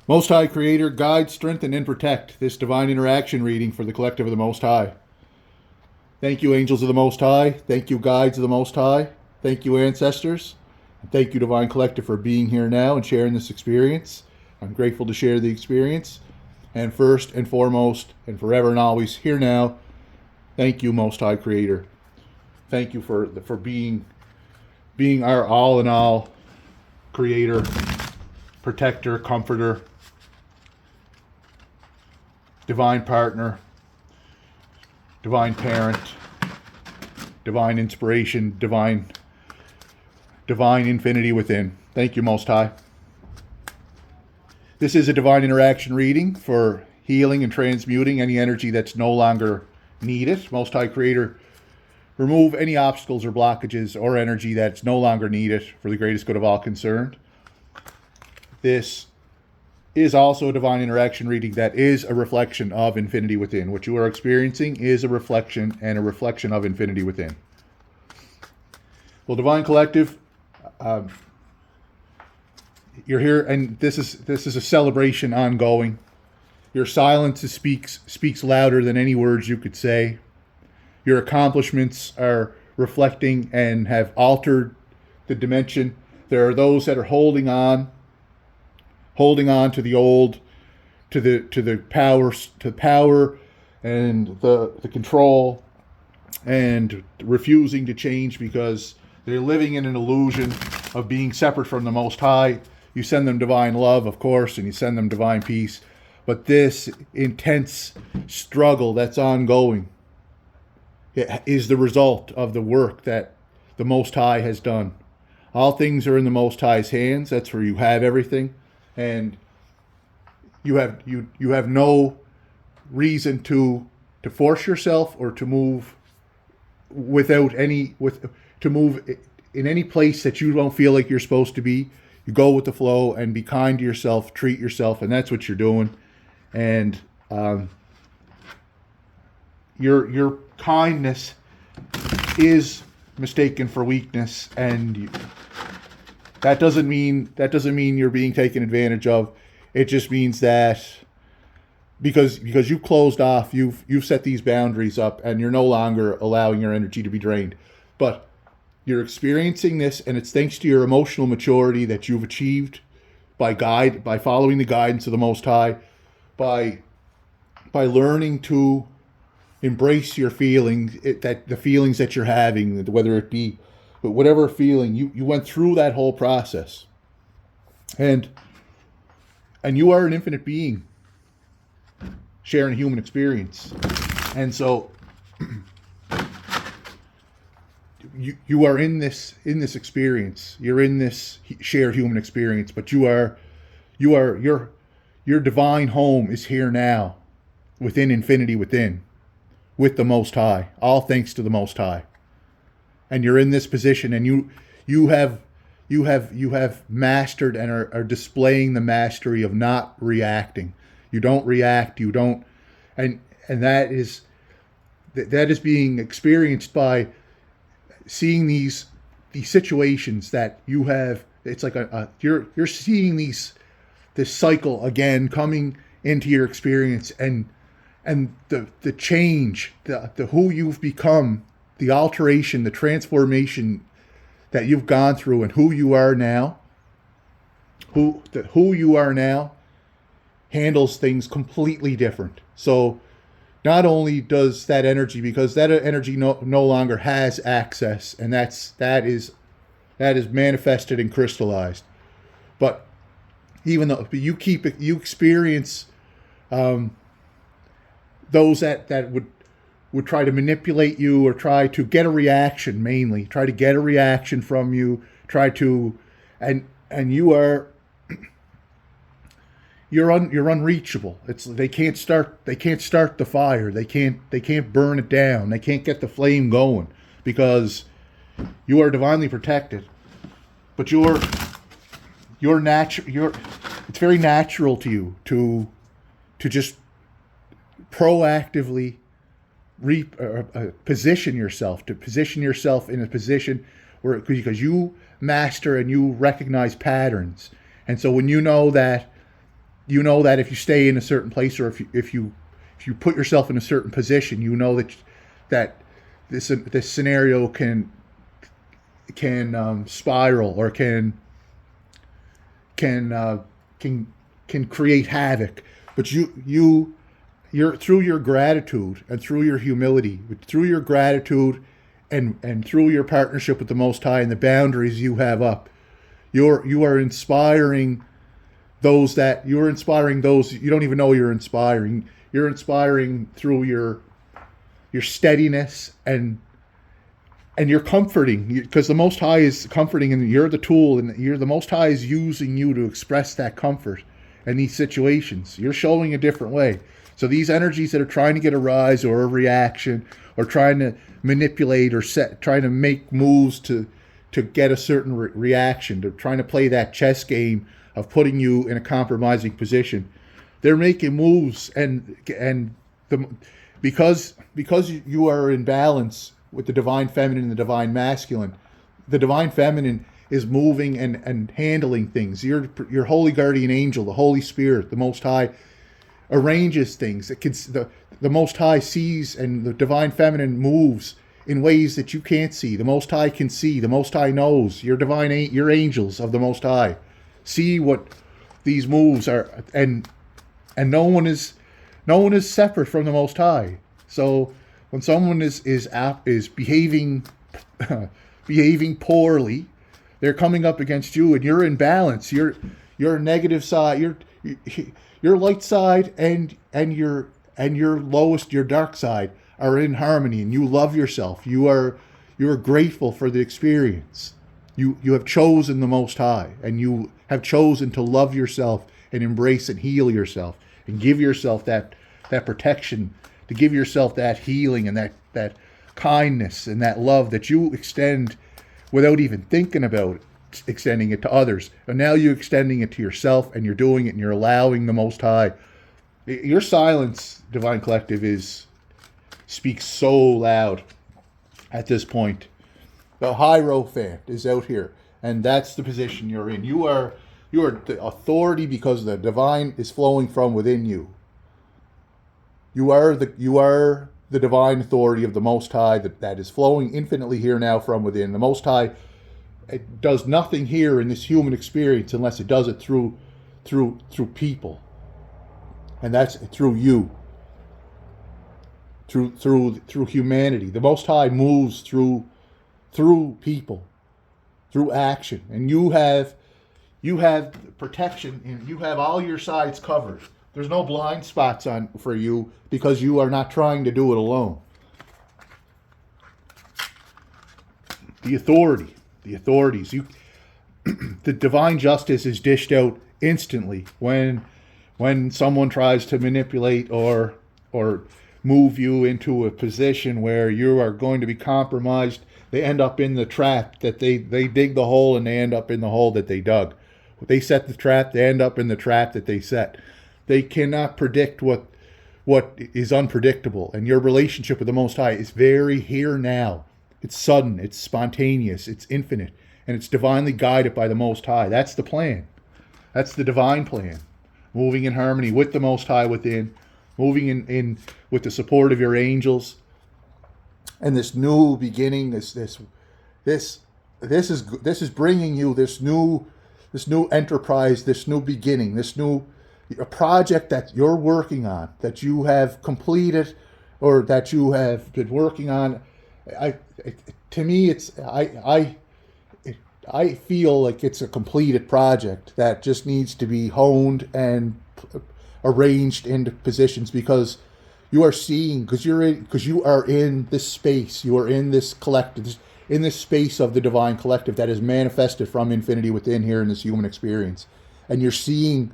Most High Creator, guide, strengthen, and protect this divine interaction reading for the collective of the Most High. Thank you, angels of the Most High. Thank you, guides of the Most High. Thank you, ancestors. And thank you, Divine Collective, for being here now and sharing this experience. I'm grateful to share the experience. And first and foremost, and forever and always, here now, thank you, Most High Creator. Thank you for being our all in all creator, protector, comforter, divine partner, divine parent, divine inspiration, divine infinity within. Thank you, Most High. This is a divine interaction reading for healing and transmuting any energy that's no longer needed. Most High Creator, remove any obstacles or blockages or energy that's no longer needed for the greatest good of all concerned. This is also a divine interaction reading that is a reflection of infinity within. What you are experiencing is a reflection of infinity within. Well, Divine Collective, you're here, and this is a celebration ongoing. Your silence speaks louder than any words you could say. Your accomplishments are reflecting and have altered the dimension. There are those that are holding on to the old, to the power and the control, and refusing to change because they're living in an illusion of being separate from the Most High. You send them divine love, of course, and you send them divine peace. But this intense struggle that's ongoing is the result of the work that the Most High has done. All things are in the Most High's hands. That's where you have everything. And you have no reason to force yourself or to move to move in any place that you don't feel like you're supposed to be. You go with the flow and be kind to yourself, treat yourself, and that's what you're doing. And your kindness is mistaken for weakness, and that doesn't mean you're being taken advantage of. It just means that because you closed off, you've set these boundaries up, and you're no longer allowing your energy to be drained. But you're experiencing this, and it's thanks to your emotional maturity that you've achieved by following the guidance of the Most High, by learning to embrace your feelings, the feelings that you're having, whether it be, but whatever feeling, you went through that whole process. And you are an infinite being sharing human experience. And so you are in this experience. You're in this shared human experience, but your divine home is here now, within infinity within, with the Most High, all thanks to the Most High. And you're in this position, and you have mastered and are displaying the mastery of not reacting. You don't react. You don't, and that is being experienced by seeing these situations that you have. It's like you're seeing this cycle again coming into your experience, and the change, the who you've become, the alteration, the transformation that you've gone through, and who you are now. Who you are now handles things completely different. So not only does that energy, because that energy no longer has access, and that is manifested and crystallized. But even though you experience those that would try to manipulate you or try to get a reaction, mainly try to get a reaction from you, and you're unreachable. They can't start the fire. They can't burn it down. They can't get the flame going because you are divinely protected. But it's very natural to you to just proactively position yourself in a position where, because you master and you recognize patterns. And so when you know that you know that if you stay in a certain place, or if you put yourself in a certain position, you know that this scenario can spiral, or can create havoc. But you're through your gratitude and through your humility, through your gratitude and through your partnership with the Most High and the boundaries you have up, you are inspiring those you don't even know you're inspiring. You're inspiring through your steadiness, and you're comforting, because the Most High is comforting, and you're the tool, and the Most High is using you to express that comfort in these situations. You're showing a different way. So these energies that are trying to get a rise or a reaction, or trying to manipulate or trying to make moves to get a certain reaction, to trying to play that chess game of putting you in a compromising position, they're making moves, because you are in balance with the divine feminine and the divine masculine. The divine feminine is moving and handling things. Your holy guardian angel, the Holy Spirit, the Most High, arranges things. The Most High sees, and the divine feminine moves in ways that you can't see. The Most High can see. The Most High knows. Your angels of the Most High see what these moves are, and no one is separate from the Most High. So when someone is behaving behaving poorly, they're coming up against you, and you're in balance. Your negative side, your light side, and your lowest, your dark side, are in harmony, and you love yourself. You are grateful for the experience. You have chosen the Most High, and you have chosen to love yourself and embrace and heal yourself, and give yourself that protection, to give yourself that healing and that kindness and that love that you extend without even thinking about extending it to others. And now you're extending it to yourself, and you're doing it, and you're allowing the Most High. Your silence, Divine Collective, speaks so loud at this point. The Hierophant is out here, and that's the position you're in. You are the authority because the divine is flowing from within you. You are the divine authority of the Most High that is flowing infinitely here now from within. The Most High, it does nothing here in this human experience unless it does it through people, and that's through you. Through humanity. The Most High moves through people, through action, and you have protection, and you have all your sides covered. There's no blind spots for you, because you are not trying to do it alone. The authorities. The divine justice is dished out instantly when someone tries to manipulate or move you into a position where you are going to be compromised. They end up in the trap that they dig the hole, and they end up in the hole that they dug. They set the trap, they end up in the trap that they set. They cannot predict what is unpredictable. And your relationship with the Most High is very here now. It's sudden, it's spontaneous, it's infinite, and it's divinely guided by the Most High. That's the plan. That's the divine plan. Moving in harmony with the Most High within, moving in with the support of your angels, and this new beginning. This is bringing you this new enterprise, this new beginning, a project that you're working on, that you have completed, or that you have been working on. To me, I feel like it's a completed project that just needs to be honed and arranged into positions, because you are seeing, because you are in this space, you are in this collective, in this space of the divine collective that is manifested from infinity within here in this human experience, and you're seeing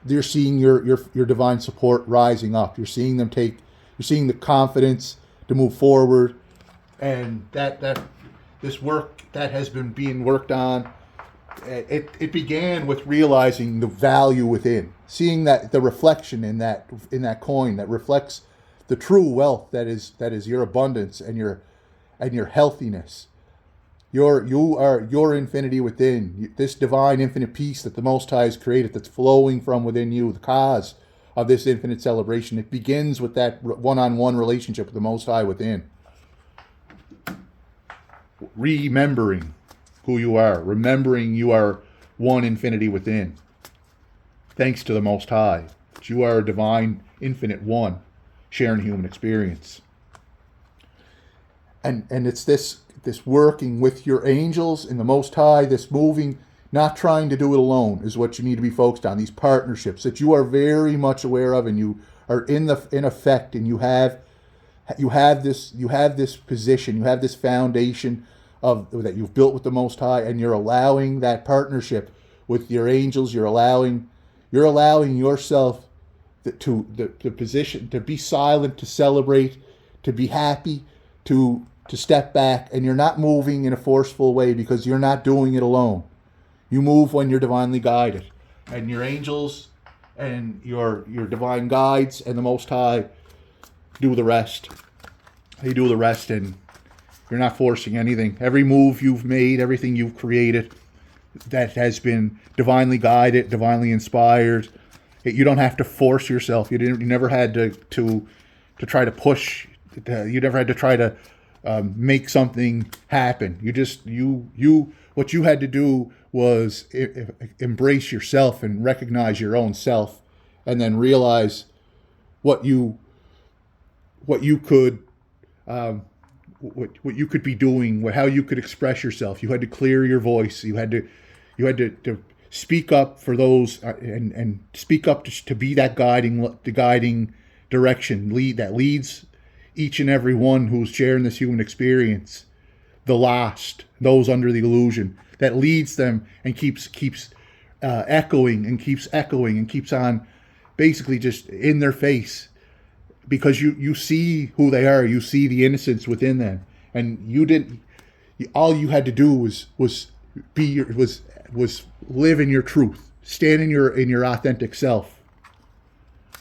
your divine support rising up. You're seeing the confidence to move forward, and that this work that has been being worked on, it began with realizing the value within, seeing that the reflection in that coin that reflects the true wealth that is your abundance and your healthiness. You are your infinity within. This divine infinite peace that the Most High has created, that's flowing from within you, the cause of this infinite celebration. It begins with that one-on-one relationship with the Most High within. Remembering who you are. Remembering you are one infinity within. Thanks to the Most High. That you are a divine, infinite one, sharing human experience. And it's this working with your angels in the Most High, this moving, not trying to do it alone, is what you need to be focused on. These partnerships that you are very much aware of, and you are in effect, and you have this position, you have this foundation that you've built with the Most High, and you're allowing that partnership with your angels. You're allowing yourself the position to be silent, to celebrate, to be happy, to step back, and you're not moving in a forceful way because you're not doing it alone. You move when you're divinely guided, and your angels and your divine guides and the Most High do the rest. They do the rest, and you're not forcing anything. Every move you've made, everything you've created, that has been divinely guided, divinely inspired. You don't have to force yourself. You never had to try to push. You never had to try to make something happen. What you had to do was embrace yourself and recognize your own self, and then realize what you could be doing, how you could express yourself. You had to clear your voice. You had to speak up for those, and speak up to be that guiding direction that leads each and every one who's sharing this human experience, the lost, those under the illusion, that leads them and keeps echoing and keeps on basically just in their face, because you see who they are, you see the innocence within them, and all you had to do was live in your truth, stand in your authentic self.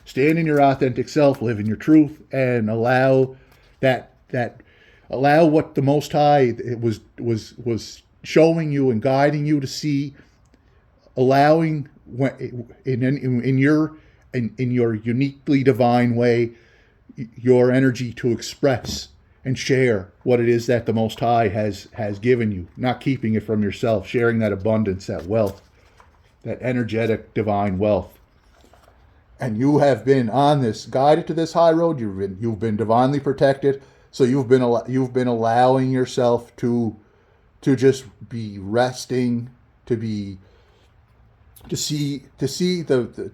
Stand in your authentic self, live in your truth, and allow what the Most High was showing you and guiding you to see, allowing in your uniquely divine way, your energy to express and share what it is that the Most High has given you, not keeping it from yourself, sharing that abundance, that wealth, that energetic divine wealth. And you have been on this, guided to this high road. You've been divinely protected. So you've been allowing yourself to just be resting, to see the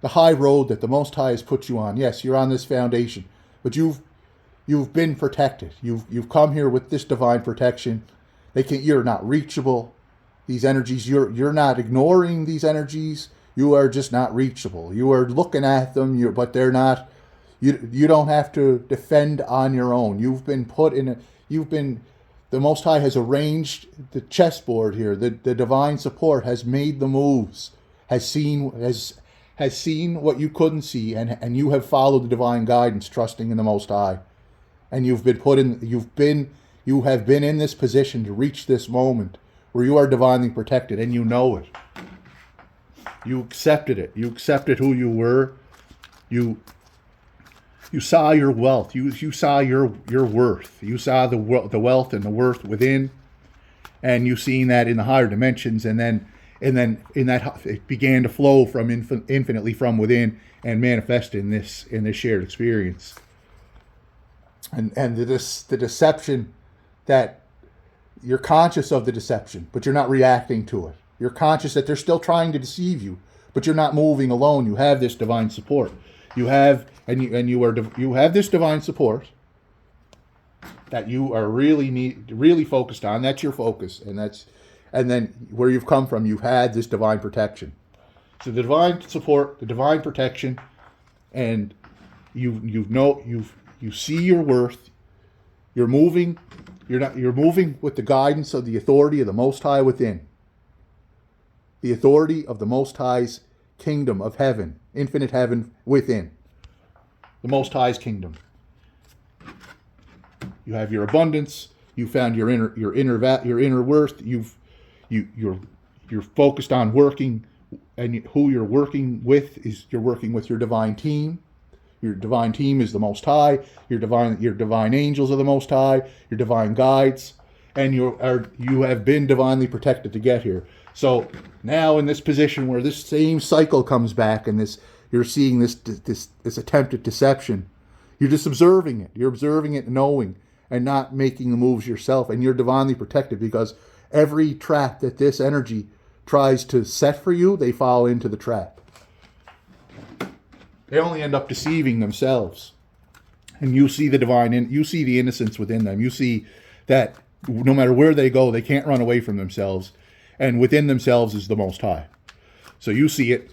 high road that the Most High has put you on. Yes, you're on this foundation, but you've been protected. You've come here with this divine protection. You're not reachable. These energies, you're not ignoring these energies. You are just not reachable. You are looking at them, but they're not. You don't have to defend on your own. The Most High has arranged the chessboard here. The divine support has made the moves, has seen what you couldn't see, and you have followed the divine guidance, trusting in the Most High. And you have been in this position to reach this moment where you are divinely protected, and you know it. You accepted it. You accepted who you were. You saw your wealth. You saw your worth. You saw the wealth and the worth within, and you seen that in the higher dimensions. And then in that it began to flow from infinitely from within and manifest in this shared experience. And the deception, that you're conscious of the deception, but you're not reacting to it. You're conscious that they're still trying to deceive you, but you're not moving alone. You have this divine support. You have this divine support that you are really focused on. That's your focus, and then where you've come from, you've had this divine protection. So the divine support, the divine protection, and you see your worth. You're moving. You're moving with the guidance of the authority of the Most High within. The authority of the Most High's kingdom of heaven, infinite heaven within. The Most High's kingdom. You have your abundance. You found your inner worth. You're focused on working, and who you're working with is you're working with your divine team. Your divine team is the Most High. Your divine angels are the Most High. Your divine guides, and you have been divinely protected to get here. So now in this position where this same cycle comes back, and you're seeing this attempt at deception, you're just observing it. You're observing it, knowing, and not making the moves yourself. And you're divinely protected because every trap that this energy tries to set for you, they fall into the trap. They only end up deceiving themselves. And you see the divine, you see the innocence within them. You see that no matter where they go, they can't run away from themselves. And within themselves is the Most High. So you see it